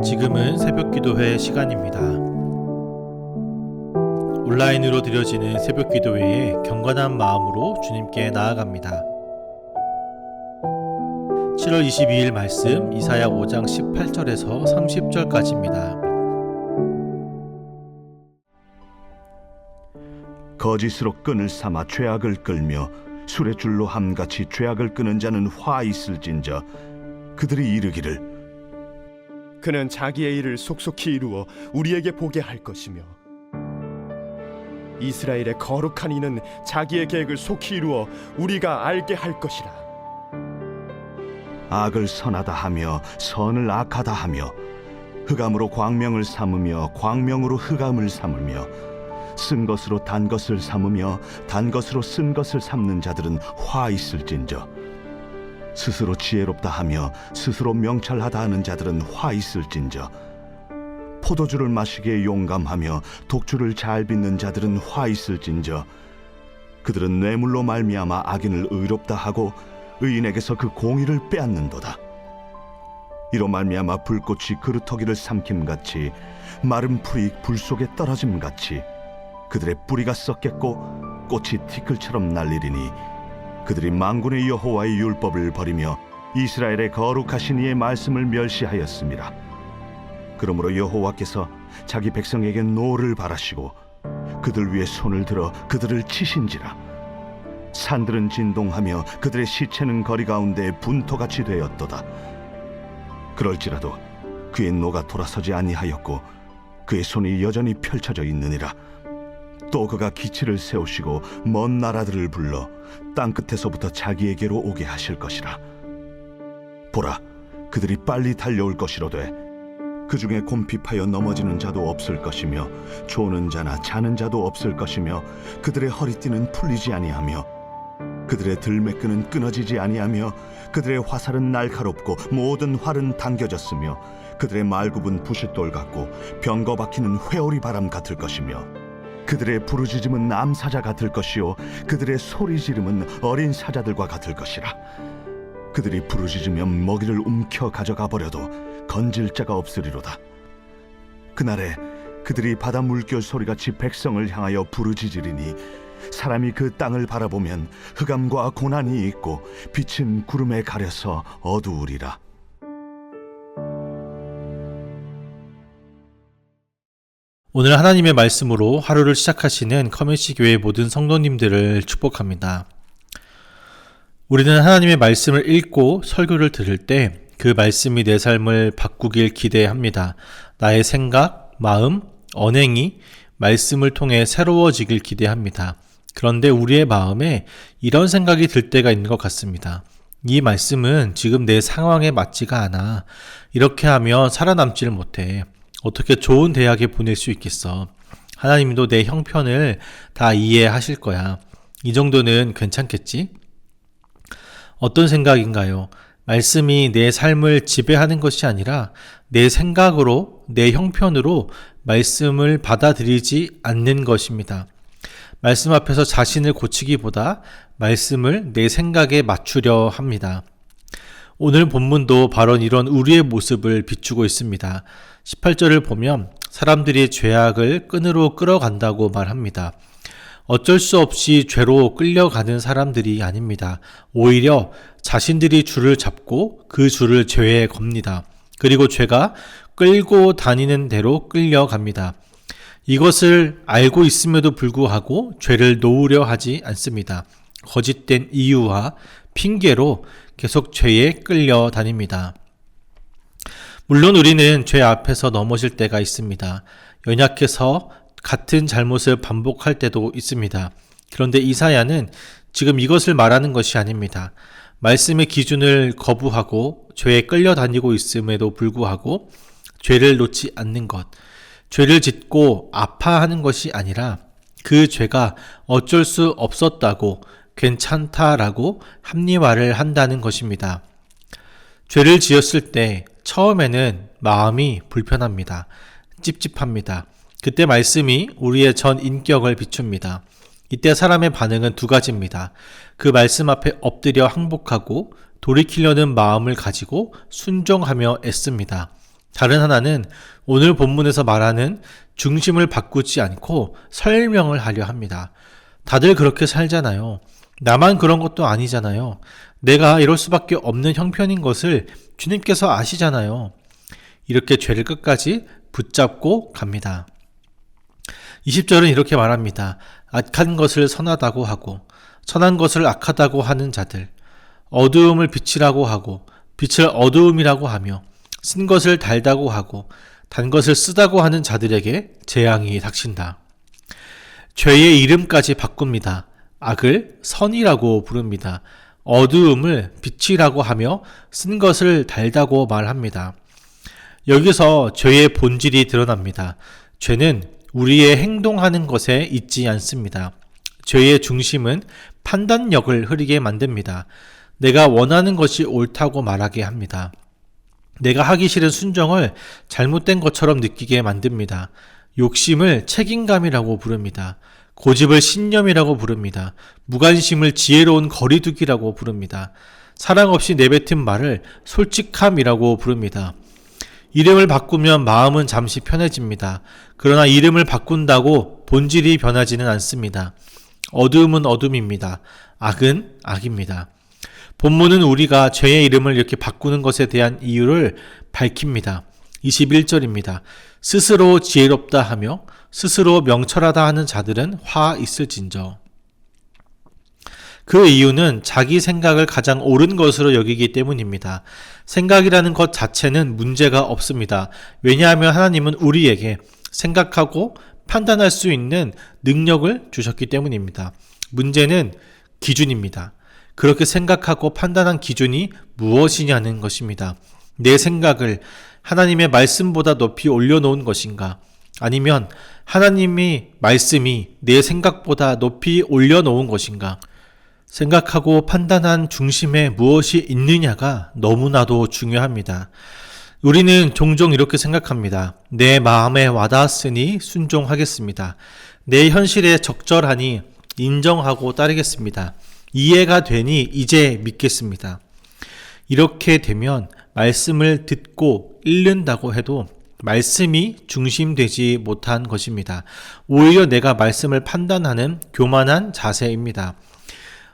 지금은 새벽기도회 시간입니다. 온라인으로 드려지는 새벽기도회에 경건한 마음으로 주님께 나아갑니다. 7월 22일 말씀 이사야 5장 18절에서 30절까지입니다. 거짓으로 끈을 삼아 죄악을 끌며 술의 줄로 함같이 죄악을 끄는 자는 화 있을진저. 그들이 이르기를 그는 자기의 일을 속속히 이루어 우리에게 보게 할 것이며 이스라엘의 거룩한 이는 자기의 계획을 속히 이루어 우리가 알게 할 것이라. 악을 선하다 하며 선을 악하다 하며 흑암으로 광명을 삼으며 광명으로 흑암을 삼으며 쓴 것으로 단 것을 삼으며 단 것으로 쓴 것을 삼는 자들은 화 있을진저. 스스로 지혜롭다 하며 스스로 명철하다 하는 자들은 화 있을진저. 포도주를 마시기에 용감하며 독주를 잘 빚는 자들은 화 있을진저. 그들은 뇌물로 말미암아 악인을 의롭다 하고 의인에게서 그 공의를 빼앗는도다. 이로 말미암아 불꽃이 그루터기를 삼킴같이 마른 풀이 불 속에 떨어짐같이 그들의 뿌리가 썩겠고 꽃이 티끌처럼 날리리니 그들이 만군의 여호와의 율법을 버리며 이스라엘의 거룩하신 이의 말씀을 멸시하였습니다. 그러므로 여호와께서 자기 백성에게 노를 바라시고 그들 위에 손을 들어 그들을 치신지라. 산들은 진동하며 그들의 시체는 거리 가운데 분토같이 되었도다. 그럴지라도 그의 노가 돌아서지 아니하였고 그의 손이 여전히 펼쳐져 있느니라. 또 그가 기치를 세우시고 먼 나라들을 불러 땅끝에서부터 자기에게로 오게 하실 것이라. 보라, 그들이 빨리 달려올 것이로되 그 중에 곰핍하여 넘어지는 자도 없을 것이며 조는 자나 자는 자도 없을 것이며 그들의 허리띠는 풀리지 아니하며 그들의 들매끈은 끊어지지 아니하며 그들의 화살은 날카롭고 모든 활은 당겨졌으며 그들의 말굽은 부싯돌 같고 병거 박히는 회오리 바람 같을 것이며 그들의 부르짖음은 암사자 같을 것이요 그들의 소리 지름은 어린 사자들과 같을 것이라. 그들이 부르짖으면 먹이를 움켜 가져가 버려도 건질 자가 없으리로다. 그날에 그들이 바다 물결 소리같이 백성을 향하여 부르짖으리니 사람이 그 땅을 바라보면 흑암과 고난이 있고 빛은 구름에 가려서 어두우리라. 오늘 하나님의 말씀으로 하루를 시작하시는 커뮤니티 교회 모든 성도님들을 축복합니다. 우리는 하나님의 말씀을 읽고 설교를 들을 때 그 말씀이 내 삶을 바꾸길 기대합니다. 나의 생각, 마음, 언행이 말씀을 통해 새로워지길 기대합니다. 그런데 우리의 마음에 이런 생각이 들 때가 있는 것 같습니다. 이 말씀은 지금 내 상황에 맞지가 않아. 이렇게 하면 살아남지를 못해. 어떻게 좋은 대학에 보낼 수 있겠어. 하나님도 내 형편을 다 이해하실 거야. 이 정도는 괜찮겠지? 어떤 생각인가요? 말씀이 내 삶을 지배하는 것이 아니라 내 생각으로, 내 형편으로 말씀을 받아들이지 않는 것입니다. 말씀 앞에서 자신을 고치기보다 말씀을 내 생각에 맞추려 합니다. 오늘 본문도 바로 이런 우리의 모습을 비추고 있습니다. 18절을 보면 사람들이 죄악을 끈으로 끌어간다고 말합니다. 어쩔 수 없이 죄로 끌려가는 사람들이 아닙니다. 오히려 자신들이 줄을 잡고 그 줄을 죄에 겁니다. 그리고 죄가 끌고 다니는 대로 끌려갑니다. 이것을 알고 있음에도 불구하고 죄를 놓으려 하지 않습니다. 거짓된 이유와 핑계로 계속 죄에 끌려다닙니다. 물론 우리는 죄 앞에서 넘어질 때가 있습니다. 연약해서 같은 잘못을 반복할 때도 있습니다. 그런데 이사야는 지금 이것을 말하는 것이 아닙니다. 말씀의 기준을 거부하고 죄에 끌려다니고 있음에도 불구하고 죄를 놓지 않는 것, 죄를 짓고 아파하는 것이 아니라 그 죄가 어쩔 수 없었다고 괜찮다라고 합리화를 한다는 것입니다. 죄를 지었을 때 처음에는 마음이 불편합니다. 찝찝합니다. 그때 말씀이 우리의 전 인격을 비춥니다. 이때 사람의 반응은 두 가지입니다. 그 말씀 앞에 엎드려 항복하고 돌이키려는 마음을 가지고 순종하며 애씁니다. 다른 하나는 오늘 본문에서 말하는 중심을 바꾸지 않고 설명을 하려 합니다. 다들 그렇게 살잖아요. 나만 그런 것도 아니잖아요. 내가 이럴 수밖에 없는 형편인 것을 주님께서 아시잖아요. 이렇게 죄를 끝까지 붙잡고 갑니다. 20절은 이렇게 말합니다. 악한 것을 선하다고 하고 선한 것을 악하다고 하는 자들, 어두움을 빛이라고 하고 빛을 어두움이라고 하며 쓴 것을 달다고 하고 단 것을 쓰다고 하는 자들에게 재앙이 닥친다. 죄의 이름까지 바꿉니다. 악을 선이라고 부릅니다. 어두움을 빛이라고 하며 쓴 것을 달다고 말합니다. 여기서 죄의 본질이 드러납니다. 죄는 우리의 행동하는 것에 있지 않습니다. 죄의 중심은 판단력을 흐리게 만듭니다. 내가 원하는 것이 옳다고 말하게 합니다. 내가 하기 싫은 순종을 잘못된 것처럼 느끼게 만듭니다. 욕심을 책임감이라고 부릅니다. 고집을 신념이라고 부릅니다. 무관심을 지혜로운 거리두기라고 부릅니다. 사랑 없이 내뱉은 말을 솔직함이라고 부릅니다. 이름을 바꾸면 마음은 잠시 편해집니다. 그러나 이름을 바꾼다고 본질이 변하지는 않습니다. 어둠은 어둠입니다. 악은 악입니다. 본문은 우리가 죄의 이름을 이렇게 바꾸는 것에 대한 이유를 밝힙니다. 21절입니다. 스스로 지혜롭다 하며 스스로 명철하다 하는 자들은 화 있을진저. 그 이유는 자기 생각을 가장 옳은 것으로 여기기 때문입니다. 생각이라는 것 자체는 문제가 없습니다. 왜냐하면 하나님은 우리에게 생각하고 판단할 수 있는 능력을 주셨기 때문입니다. 문제는 기준입니다. 그렇게 생각하고 판단한 기준이 무엇이냐는 것입니다. 내 생각을 하나님의 말씀보다 높이 올려놓은 것인가? 아니면 하나님의 말씀이 내 생각보다 높이 올려놓은 것인가? 생각하고 판단한 중심에 무엇이 있느냐가 너무나도 중요합니다. 우리는 종종 이렇게 생각합니다. 내 마음에 와닿았으니 순종하겠습니다. 내 현실에 적절하니 인정하고 따르겠습니다. 이해가 되니 이제 믿겠습니다. 이렇게 되면 말씀을 듣고 읽는다고 해도 말씀이 중심되지 못한 것입니다. 오히려 내가 말씀을 판단하는 교만한 자세입니다.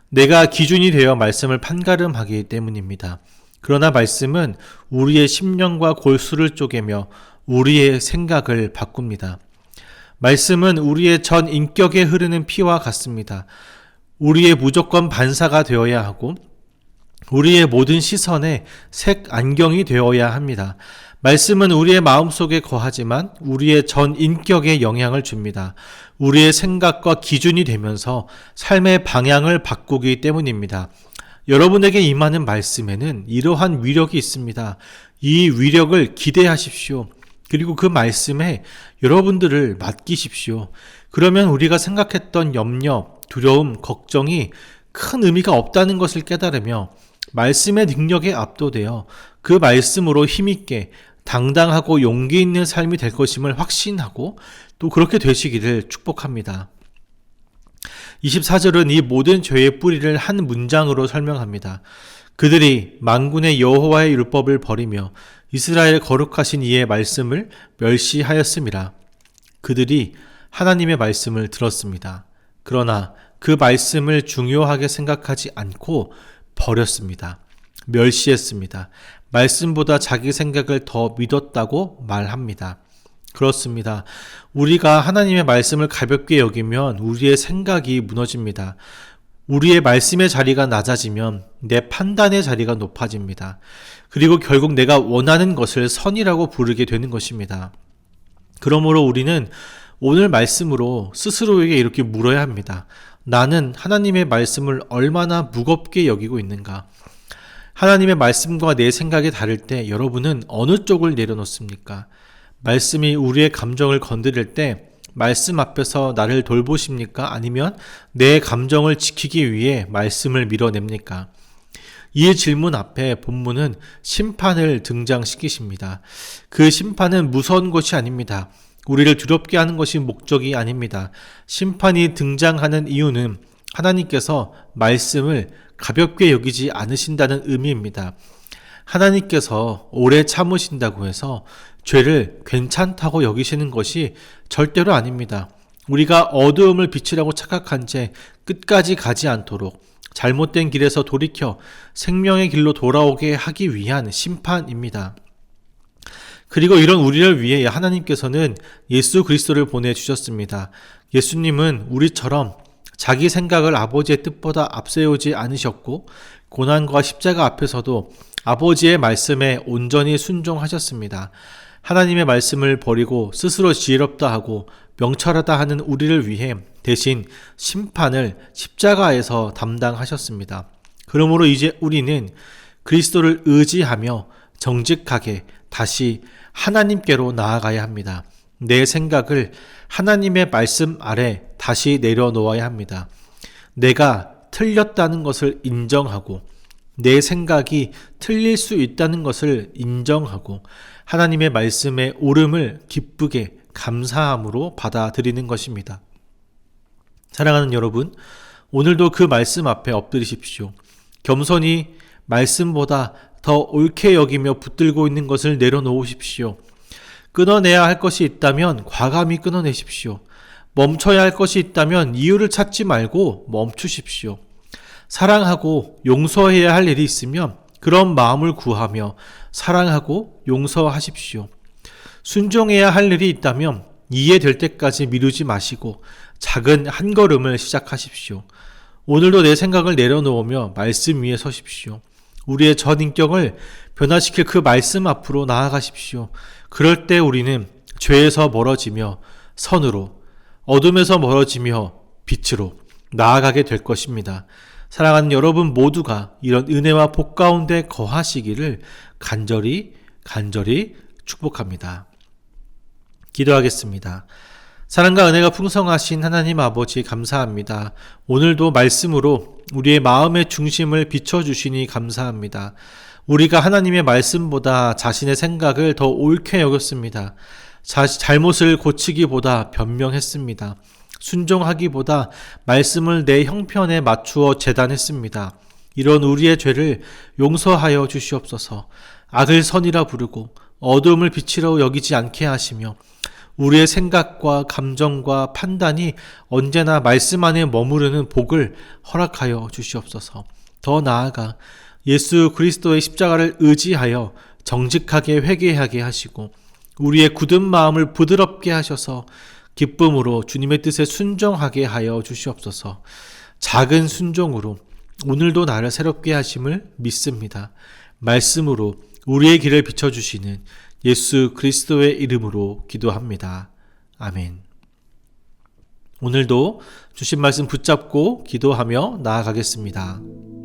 내가 기준이 되어 말씀을 판가름하기 때문입니다. 그러나 말씀은 우리의 심령과 골수를 쪼개며 우리의 생각을 바꿉니다. 말씀은 우리의 전 인격에 흐르는 피와 같습니다. 우리의 무조건 반사가 되어야 하고 우리의 모든 시선에 색 안경이 되어야 합니다. 말씀은 우리의 마음속에 거하지만 우리의 전 인격에 영향을 줍니다. 우리의 생각과 기준이 되면서 삶의 방향을 바꾸기 때문입니다. 여러분에게 임하는 말씀에는 이러한 위력이 있습니다. 이 위력을 기대하십시오. 그리고 그 말씀에 여러분들을 맡기십시오. 그러면 우리가 생각했던 염려, 두려움, 걱정이 큰 의미가 없다는 것을 깨달으며 말씀의 능력에 압도되어 그 말씀으로 힘있게 당당하고 용기 있는 삶이 될 것임을 확신하고 또 그렇게 되시기를 축복합니다. 24절은 이 모든 죄의 뿌리를 한 문장으로 설명합니다. 그들이 만군의 여호와의 율법을 버리며 이스라엘 거룩하신 이의 말씀을 멸시하였음이라. 그들이 하나님의 말씀을 들었습니다. 그러나 그 말씀을 중요하게 생각하지 않고 버렸습니다. 멸시했습니다. 말씀보다 자기 생각을 더 믿었다고 말합니다. 그렇습니다. 우리가 하나님의 말씀을 가볍게 여기면 우리의 생각이 무너집니다. 우리의 말씀의 자리가 낮아지면 내 판단의 자리가 높아집니다. 그리고 결국 내가 원하는 것을 선이라고 부르게 되는 것입니다. 그러므로 우리는 오늘 말씀으로 스스로에게 이렇게 물어야 합니다. 나는 하나님의 말씀을 얼마나 무겁게 여기고 있는가? 하나님의 말씀과 내 생각이 다를 때 여러분은 어느 쪽을 내려놓습니까? 말씀이 우리의 감정을 건드릴 때 말씀 앞에서 나를 돌보십니까? 아니면 내 감정을 지키기 위해 말씀을 밀어냅니까? 이 질문 앞에 본문은 심판을 등장시키십니다. 그 심판은 무서운 것이 아닙니다. 우리를 두렵게 하는 것이 목적이 아닙니다. 심판이 등장하는 이유는 하나님께서 말씀을 가볍게 여기지 않으신다는 의미입니다. 하나님께서 오래 참으신다고 해서 죄를 괜찮다고 여기시는 것이 절대로 아닙니다. 우리가 어두움을 빛이라고 착각한 채 끝까지 가지 않도록 잘못된 길에서 돌이켜 생명의 길로 돌아오게 하기 위한 심판입니다. 그리고 이런 우리를 위해 하나님께서는 예수 그리스도를 보내주셨습니다. 예수님은 우리처럼 자기 생각을 아버지의 뜻보다 앞세우지 않으셨고 고난과 십자가 앞에서도 아버지의 말씀에 온전히 순종하셨습니다. 하나님의 말씀을 버리고 스스로 지혜롭다 하고 명철하다 하는 우리를 위해 대신 심판을 십자가에서 담당하셨습니다. 그러므로 이제 우리는 그리스도를 의지하며 정직하게 다시 하나님께로 나아가야 합니다. 내 생각을 하나님의 말씀 아래 다시 내려놓아야 합니다. 내가 틀렸다는 것을 인정하고 내 생각이 틀릴 수 있다는 것을 인정하고 하나님의 말씀의 옳음을 기쁘게 감사함으로 받아들이는 것입니다. 사랑하는 여러분, 오늘도 그 말씀 앞에 엎드리십시오. 겸손히 말씀보다 더 옳게 여기며 붙들고 있는 것을 내려놓으십시오. 끊어내야 할 것이 있다면 과감히 끊어내십시오. 멈춰야 할 것이 있다면 이유를 찾지 말고 멈추십시오. 사랑하고 용서해야 할 일이 있으면 그런 마음을 구하며 사랑하고 용서하십시오. 순종해야 할 일이 있다면 이해될 때까지 미루지 마시고 작은 한 걸음을 시작하십시오. 오늘도 내 생각을 내려놓으며 말씀 위에 서십시오. 우리의 전 인격을 변화시킬 그 말씀 앞으로 나아가십시오. 그럴 때 우리는 죄에서 멀어지며 선으로, 어둠에서 멀어지며 빛으로 나아가게 될 것입니다. 사랑하는 여러분 모두가 이런 은혜와 복 가운데 거하시기를 간절히 축복합니다. 기도하겠습니다. 사랑과 은혜가 풍성하신 하나님 아버지 감사합니다. 오늘도 말씀으로 우리의 마음의 중심을 비춰주시니 감사합니다. 우리가 하나님의 말씀보다 자신의 생각을 더 옳게 여겼습니다. 잘못을 고치기보다 변명했습니다. 순종하기보다 말씀을 내 형편에 맞추어 재단했습니다. 이런 우리의 죄를 용서하여 주시옵소서. 악을 선이라 부르고 어두움을 빛이라고 여기지 않게 하시며 우리의 생각과 감정과 판단이 언제나 말씀 안에 머무르는 복을 허락하여 주시옵소서. 더 나아가 예수 그리스도의 십자가를 의지하여 정직하게 회개하게 하시고 우리의 굳은 마음을 부드럽게 하셔서 기쁨으로 주님의 뜻에 순종하게 하여 주시옵소서. 작은 순종으로 오늘도 나를 새롭게 하심을 믿습니다. 말씀으로 우리의 길을 비춰주시는 예수 그리스도의 이름으로 기도합니다. 아멘. 오늘도 주신 말씀 붙잡고 기도하며 나아가겠습니다.